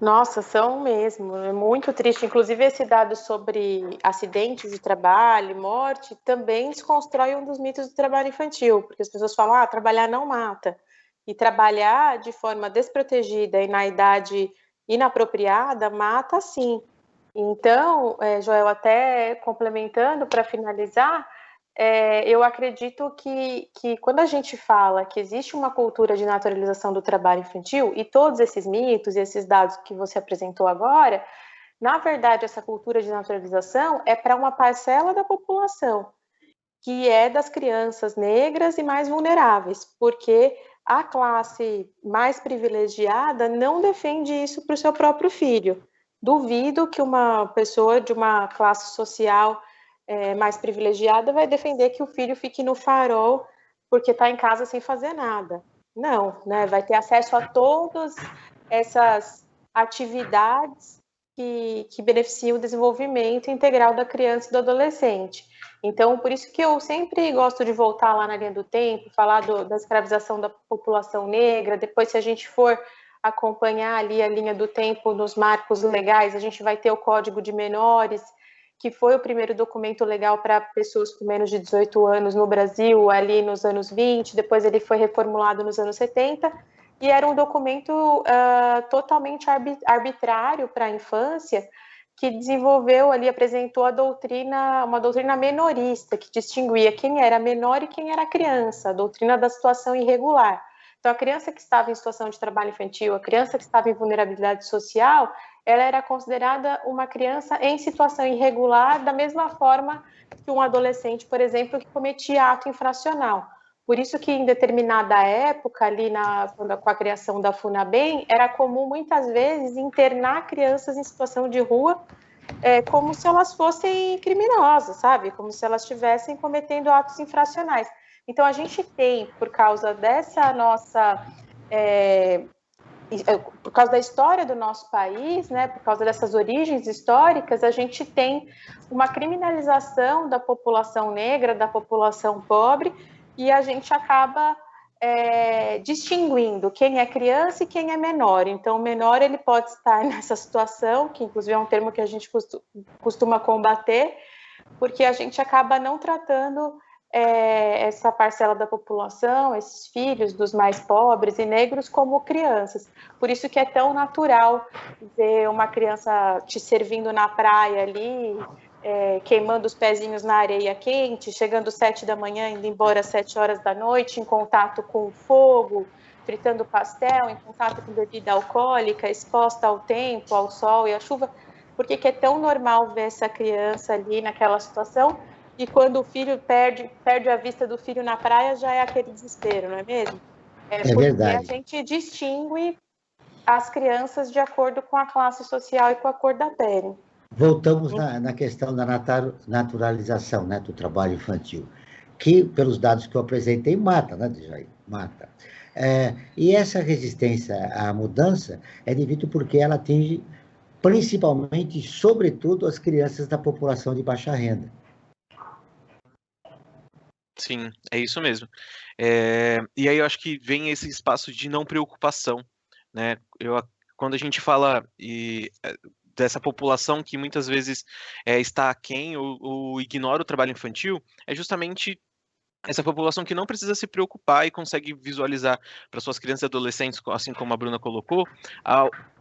Nossa, são mesmo, é muito triste. Inclusive, esse dado sobre acidentes de trabalho, morte, também desconstrói um dos mitos do trabalho infantil, porque as pessoas falam, trabalhar não mata. E trabalhar de forma desprotegida e na idade inapropriada mata sim. Então, Joel, até complementando para finalizar, eu acredito que quando a gente fala que existe uma cultura de naturalização do trabalho infantil, e todos esses mitos e esses dados que você apresentou agora, na verdade, essa cultura de naturalização é para uma parcela da população, que é das crianças negras e mais vulneráveis, porque a classe mais privilegiada não defende isso para o seu próprio filho. Duvido que uma pessoa de uma classe social mais privilegiada vai defender que o filho fique no farol porque está em casa sem fazer nada. Não, né? Vai ter acesso a todas essas atividades que beneficiam o desenvolvimento integral da criança e do adolescente. Então, por isso que eu sempre gosto de voltar lá na linha do tempo, falar da escravização da população negra. Depois, se a gente for acompanhar ali a linha do tempo nos marcos legais, a gente vai ter o Código de Menores, que foi o primeiro documento legal para pessoas com menos de 18 anos no Brasil, ali nos anos 20, depois ele foi reformulado nos anos 70, e era um documento totalmente arbitrário para a infância, que desenvolveu ali, apresentou uma doutrina menorista, que distinguia quem era menor e quem era criança, a doutrina da situação irregular. Então, a criança que estava em situação de trabalho infantil, a criança que estava em vulnerabilidade social, ela era considerada uma criança em situação irregular, da mesma forma que um adolescente, por exemplo, que cometia ato infracional. Por isso que, em determinada época, ali com a criação da FUNABEM, era comum, muitas vezes, internar crianças em situação de rua como se elas fossem criminosas, sabe? Como se elas estivessem cometendo atos infracionais. Então, a gente tem, por causa dessa nossa por causa da história do nosso país, né, por causa dessas origens históricas, a gente tem uma criminalização da população negra, da população pobre, e a gente acaba distinguindo quem é criança e quem é menor. Então, o menor ele pode estar nessa situação, que inclusive é um termo que a gente costuma combater, porque a gente acaba não tratando essa parcela da população, esses filhos dos mais pobres e negros, como crianças. Por isso que é tão natural ver uma criança te servindo na praia ali, queimando os pezinhos na areia quente, chegando 7 da manhã, indo embora às 7 horas da noite, em contato com o fogo, fritando pastel, em contato com bebida alcoólica, exposta ao tempo, ao sol e à chuva. Por que é tão normal ver essa criança ali naquela situação? E quando o filho perde a vista do filho na praia, já é aquele desespero, não é mesmo? É verdade. Porque a gente distingue as crianças de acordo com a classe social e com a cor da pele. Voltamos na questão da naturalização, né, do trabalho infantil, que, pelos dados que eu apresentei, mata, né, Djair? Mata. E essa resistência à mudança é devido porque ela atinge, principalmente, sobretudo, as crianças da população de baixa renda. Sim, é isso mesmo. E aí eu acho que vem esse espaço de não preocupação, né? Quando a gente fala dessa população que muitas vezes está aquém ou ignora o trabalho infantil, é justamente essa população que não precisa se preocupar e consegue visualizar para suas crianças e adolescentes, assim como a Bruna colocou,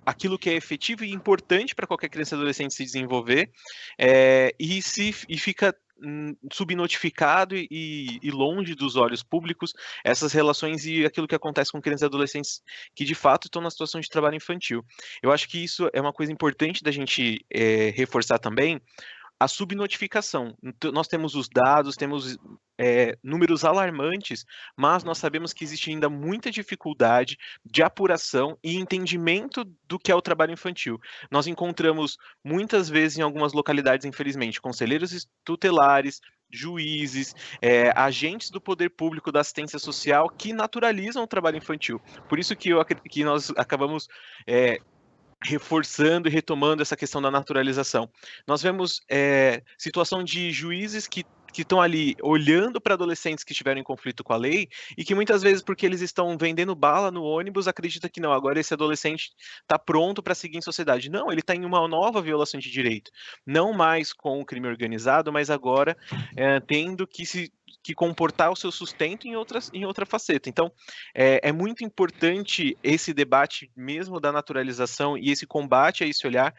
aquilo que é efetivo e importante para qualquer criança e adolescente se desenvolver, e fica subnotificado e longe dos olhos públicos essas relações e aquilo que acontece com crianças e adolescentes que de fato estão na situação de trabalho infantil. Eu acho que isso é uma coisa importante da gente reforçar também, a subnotificação. Então, nós temos os dados, temos números alarmantes, mas nós sabemos que existe ainda muita dificuldade de apuração e entendimento do que é o trabalho infantil. Nós encontramos muitas vezes em algumas localidades, infelizmente, conselheiros tutelares, juízes, agentes do poder público da assistência social que naturalizam o trabalho infantil. Por isso que nós acabamos reforçando e retomando essa questão da naturalização. Nós vemos situação de juízes que estão ali olhando para adolescentes que estiveram em conflito com a lei e que muitas vezes, porque eles estão vendendo bala no ônibus, acredita que não, agora esse adolescente está pronto para seguir em sociedade. Não, ele está em uma nova violação de direito. Não mais com o crime organizado, mas agora tendo que comportar o seu sustento em outra faceta. Então, é muito importante esse debate mesmo da naturalização e esse combate a esse olhar,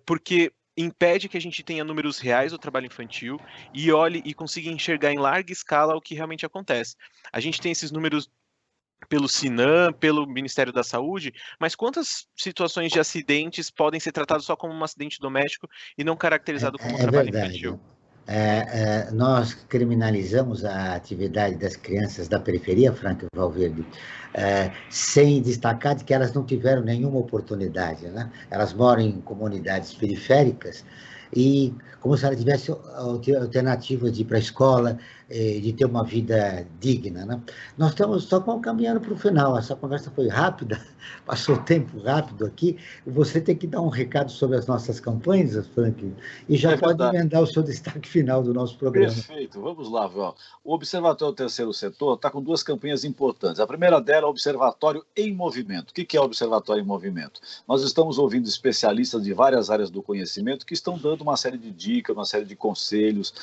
porque impede que a gente tenha números reais do trabalho infantil e olhe e consiga enxergar em larga escala o que realmente acontece. A gente tem esses números pelo Sinam, pelo Ministério da Saúde, mas quantas situações de acidentes podem ser tratadas só como um acidente doméstico e não caracterizado como trabalho infantil? Nós criminalizamos a atividade das crianças da periferia, Franca Valverde, sem destacar de que elas não tiveram nenhuma oportunidade, né? Elas moram em comunidades periféricas e como se ela tivesse alternativa de ir para a escola, de ter uma vida digna, né? Nós estamos só caminhando para o final. Essa conversa foi rápida, passou tempo rápido aqui. Você tem que dar um recado sobre as nossas campanhas, Franklin, e já pode emendar o seu destaque final do nosso programa. Perfeito, vamos lá, Val. O Observatório do Terceiro Setor está com duas campanhas importantes. A primeira dela é o Observatório em Movimento. O que é o Observatório em Movimento? Nós estamos ouvindo especialistas de várias áreas do conhecimento que estão dando uma série de dicas, uma série de conselhos,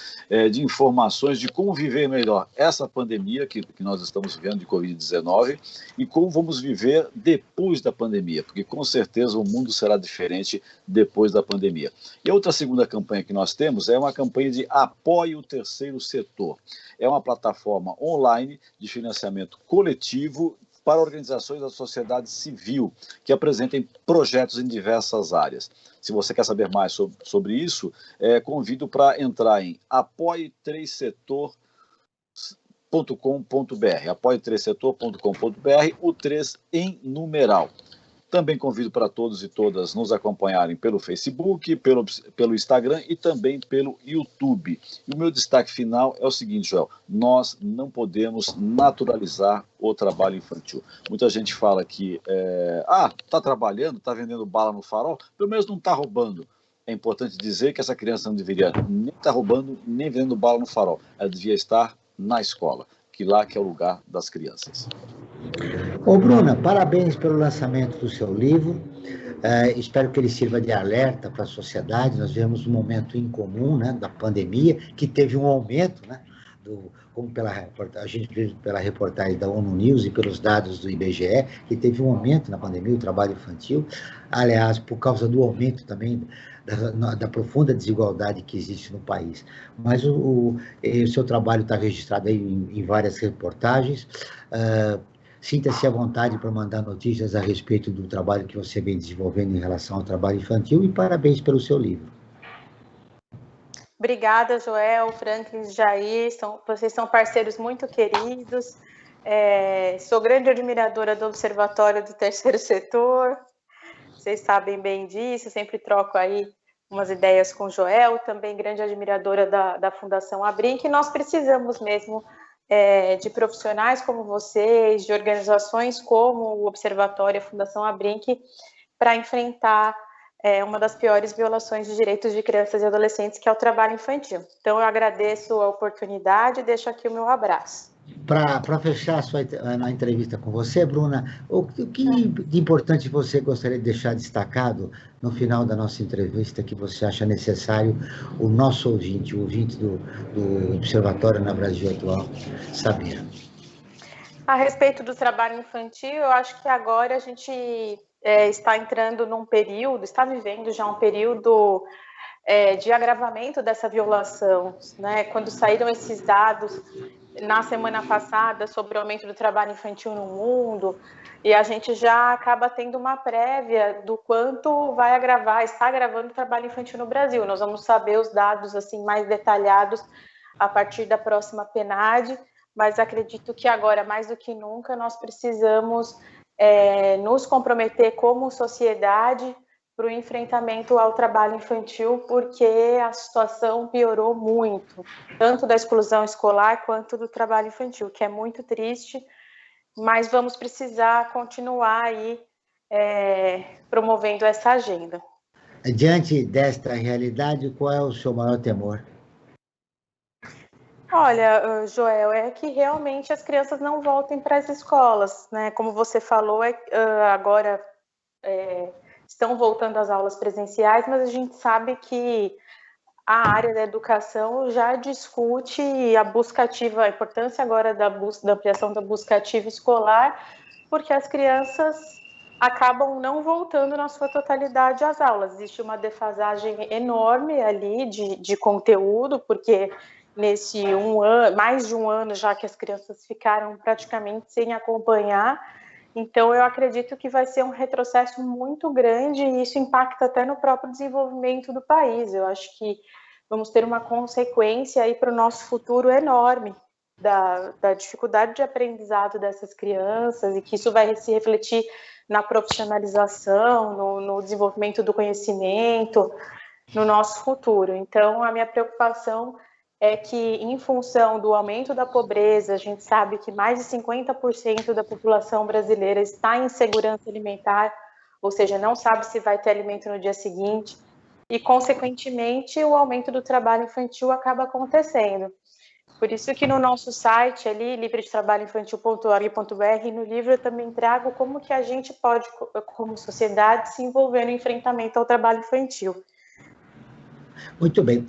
de informações de como viver melhor essa pandemia que nós estamos vivendo de Covid-19 e como vamos viver depois da pandemia, porque com certeza o mundo será diferente depois da pandemia. E a outra segunda campanha que nós temos é uma campanha de apoio ao terceiro setor. É uma plataforma online de financiamento coletivo para organizações da sociedade civil que apresentem projetos em diversas áreas. Se você quer saber mais sobre isso, convido para entrar em apoie3setor.com.br, apoie3setor.com.br, o 3 em numeral. Também convido para todos e todas nos acompanharem pelo Facebook, pelo Instagram e também pelo YouTube. E o meu destaque final é o seguinte, Joel: nós não podemos naturalizar o trabalho infantil. Muita gente fala que, está trabalhando, está vendendo bala no farol, pelo menos não está roubando. É importante dizer que essa criança não deveria nem estar roubando, nem vendendo bala no farol. Ela devia estar na escola, que lá que é o lugar das crianças. Ô, Bruna, parabéns pelo lançamento do seu livro. Espero que ele sirva de alerta para a sociedade. Nós vivemos um momento incomum, né, da pandemia, que teve um aumento, né, como a gente viu pela reportagem da ONU News e pelos dados do IBGE, que teve um aumento na pandemia, o trabalho infantil, aliás, por causa do aumento também da profunda desigualdade que existe no país. Mas o seu trabalho está registrado aí em várias reportagens. Sinta-se à vontade para mandar notícias a respeito do trabalho que você vem desenvolvendo em relação ao trabalho infantil, e parabéns pelo seu livro. Obrigada, Joel, Franklin, Jair, vocês são parceiros muito queridos. Sou grande admiradora do Observatório do Terceiro Setor, vocês sabem bem disso, sempre troco aí umas ideias com o Joel, também grande admiradora da Fundação Abrinq, e nós precisamos mesmo de profissionais como vocês, de organizações como o Observatório e a Fundação Abrinq, para enfrentar uma das piores violações de direitos de crianças e adolescentes, que é o trabalho infantil. Então, eu agradeço a oportunidade e deixo aqui o meu abraço. Para fechar a entrevista com você, Bruna, o que de importante você gostaria de deixar destacado no final da nossa entrevista, que você acha necessário o nosso ouvinte, o ouvinte do Observatório na Brasil Atual, saber? A respeito do trabalho infantil, eu acho que agora a gente está entrando num período, está vivendo já um período de agravamento dessa violação, né? Quando saíram esses dados na semana passada sobre o aumento do trabalho infantil no mundo, e a gente já acaba tendo uma prévia do quanto está agravando o trabalho infantil no Brasil. Nós vamos saber os dados assim mais detalhados a partir da próxima PNAD, mas acredito que agora, mais do que nunca, nós precisamos nos comprometer como sociedade para o enfrentamento ao trabalho infantil, porque a situação piorou muito, tanto da exclusão escolar quanto do trabalho infantil, que é muito triste, mas vamos precisar continuar aí promovendo essa agenda. Diante desta realidade, qual é o seu maior temor? Olha, Joel, é que realmente as crianças não voltem para as escolas, né? Como você falou, agora estão voltando às aulas presenciais, mas a gente sabe que a área da educação já discute a busca ativa, a importância agora da ampliação da busca ativa escolar, porque as crianças acabam não voltando na sua totalidade às aulas. Existe uma defasagem enorme ali de conteúdo, porque nesse mais de um ano já que as crianças ficaram praticamente sem acompanhar. Então, eu acredito que vai ser um retrocesso muito grande e isso impacta até no próprio desenvolvimento do país. Eu acho que vamos ter uma consequência aí para o nosso futuro enorme da dificuldade de aprendizado dessas crianças, e que isso vai se refletir na profissionalização, no desenvolvimento do conhecimento, no nosso futuro. Então, a minha preocupação é que, em função do aumento da pobreza, a gente sabe que mais de 50% da população brasileira está em insegurança alimentar, ou seja, não sabe se vai ter alimento no dia seguinte, e, consequentemente, o aumento do trabalho infantil acaba acontecendo. Por isso que no nosso site, ali, livredetrabalhoinfantil.org.br, no livro eu também trago como que a gente pode, como sociedade, se envolver no enfrentamento ao trabalho infantil. Muito bem.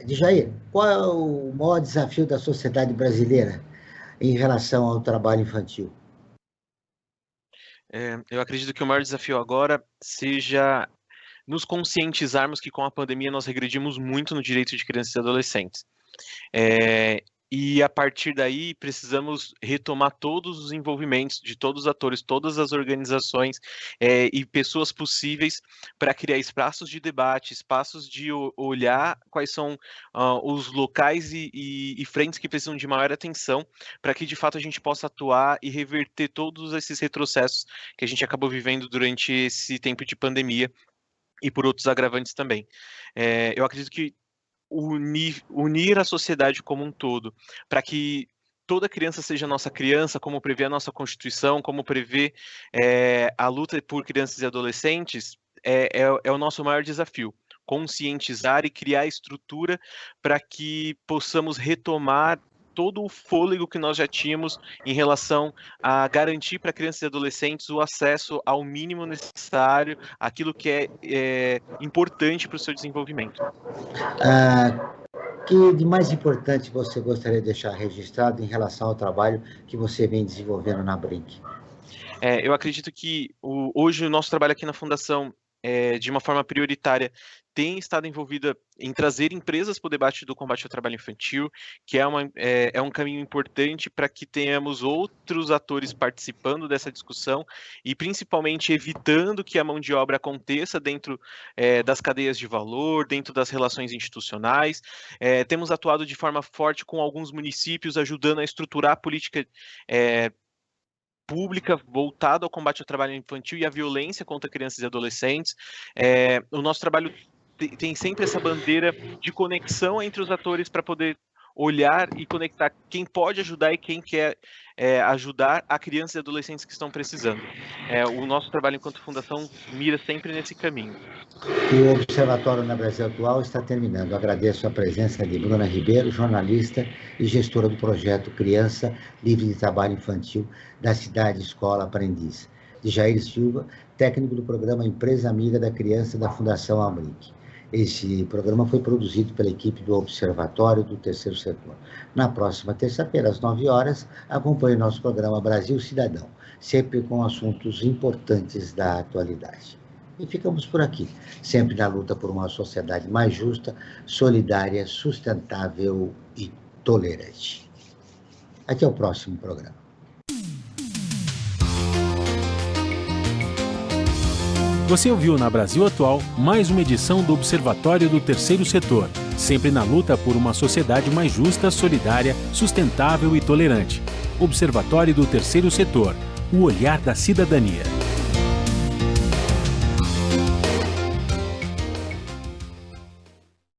Jair, qual é o maior desafio da sociedade brasileira em relação ao trabalho infantil? Eu acredito que o maior desafio agora seja nos conscientizarmos que com a pandemia nós regredimos muito no direito de crianças e adolescentes. E a partir daí precisamos retomar todos os envolvimentos de todos os atores, todas as organizações e pessoas possíveis para criar espaços de debate, espaços de olhar quais são os locais e frentes que precisam de maior atenção para que de fato a gente possa atuar e reverter todos esses retrocessos que a gente acabou vivendo durante esse tempo de pandemia e por outros agravantes também. Eu acredito que unir a sociedade como um todo, para que toda criança seja nossa criança, como prevê a nossa Constituição, como prevê a luta por crianças e adolescentes, é o nosso maior desafio. Conscientizar e criar estrutura para que possamos retomar todo o fôlego que nós já tínhamos em relação a garantir para crianças e adolescentes o acesso ao mínimo necessário, aquilo que é importante para o seu desenvolvimento. Que de mais importante você gostaria de deixar registrado em relação ao trabalho que você vem desenvolvendo na Brinq? Eu acredito que hoje o nosso trabalho aqui na Fundação, de uma forma prioritária, tem estado envolvida em trazer empresas para o debate do combate ao trabalho infantil, que é um caminho importante para que tenhamos outros atores participando dessa discussão e principalmente evitando que a mão de obra aconteça dentro das cadeias de valor, dentro das relações institucionais. Temos atuado de forma forte com alguns municípios, ajudando a estruturar a política pública voltada ao combate ao trabalho infantil e à violência contra crianças e adolescentes. O nosso trabalho tem sempre essa bandeira de conexão entre os atores para poder olhar e conectar quem pode ajudar e quem quer ajudar a crianças e adolescentes que estão precisando. O nosso trabalho enquanto fundação mira sempre nesse caminho. O Observatório na Brasil Atual está terminando. Agradeço a presença de Bruna Ribeiro, jornalista e gestora do projeto Criança Livre de Trabalho Infantil da Cidade Escola Aprendiz, de Jair Silva, técnico do programa Empresa Amiga da Criança da Fundação Brinq. Esse programa foi produzido pela equipe do Observatório do Terceiro Setor. Na próxima terça-feira, às 9 horas, acompanhe nosso programa Brasil Cidadão, sempre com assuntos importantes da atualidade. E ficamos por aqui, sempre na luta por uma sociedade mais justa, solidária, sustentável e tolerante. Até o próximo programa. Você ouviu na Brasil Atual mais uma edição do Observatório do Terceiro Setor, sempre na luta por uma sociedade mais justa, solidária, sustentável e tolerante. Observatório do Terceiro Setor, o olhar da cidadania.